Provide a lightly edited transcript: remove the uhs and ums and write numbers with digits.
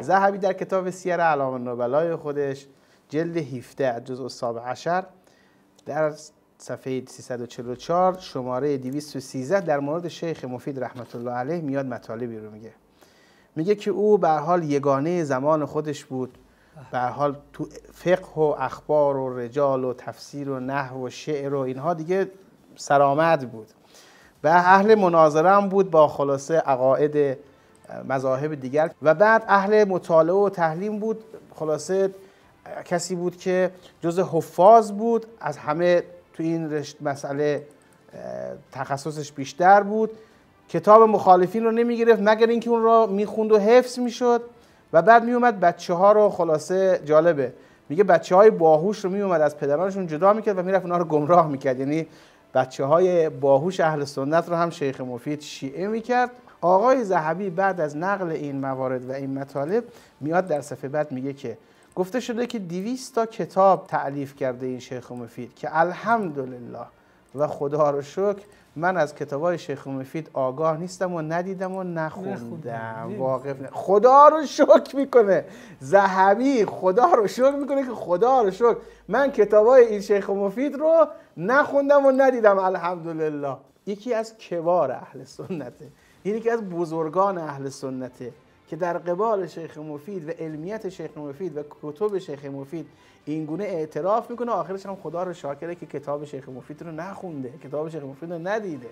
ذهبی در کتاب سیر اعلام النبلای خودش جلد 17 جزء 17 در صفحه 344 شماره 213 در مورد شیخ مفید رحمت الله علیه میاد مطالبی رو میگه که او به هر حال یگانه زمان خودش بود، به هر حال تو فقه و اخبار و رجال و تفسیر و نحو و شعر و اینها دیگه سرآمد بود و اهل مناظره هم بود با خلاصه عقاید مذاهب دیگر و بعد اهل مطالعه و تحلیم بود. خلاصه کسی بود که جز حفاظ بود، از همه تو این مسئله تخصصش بیشتر بود. کتاب مخالفین رو نمیگرفت مگر اینکه اون رو میخوند و حفظ میشد و بعد میومد بچه ها رو، خلاصه جالبه میگه بچه های باهوش رو میومد از پدرانشون جدا میکرد و میرفت اونا رو گمراه میکرد. یعنی بچه های باهوش اهل سنت رو هم شیخ مفید شیعه میکرد. آقای ذهبی بعد از نقل این موارد و این مطالب میاد در صفحه بعد میگه که گفته شده که 200 تا کتاب تألیف کرده این شیخ مفید که الحمدلله و خدا رو شکر من از کتابای شیخ مفید آگاه نیستم و ندیدم و نخوندم. واقف نه. خدا رو شکر میکنه ذهبی، خدا رو شکر میکنه که خدا رو شکر من کتابای این شیخ مفید رو نخوندم و ندیدم الحمدلله. یکی از کبار اهل سنته، یکی از بزرگان اهل سنته که در قبال شیخ مفید و علمیت شیخ مفید و کتب شیخ مفید این گونه اعتراف میکنه. آخرش هم خدا رو شاکره که کتاب شیخ مفید رو نخونده، کتاب شیخ مفید رو ندیده.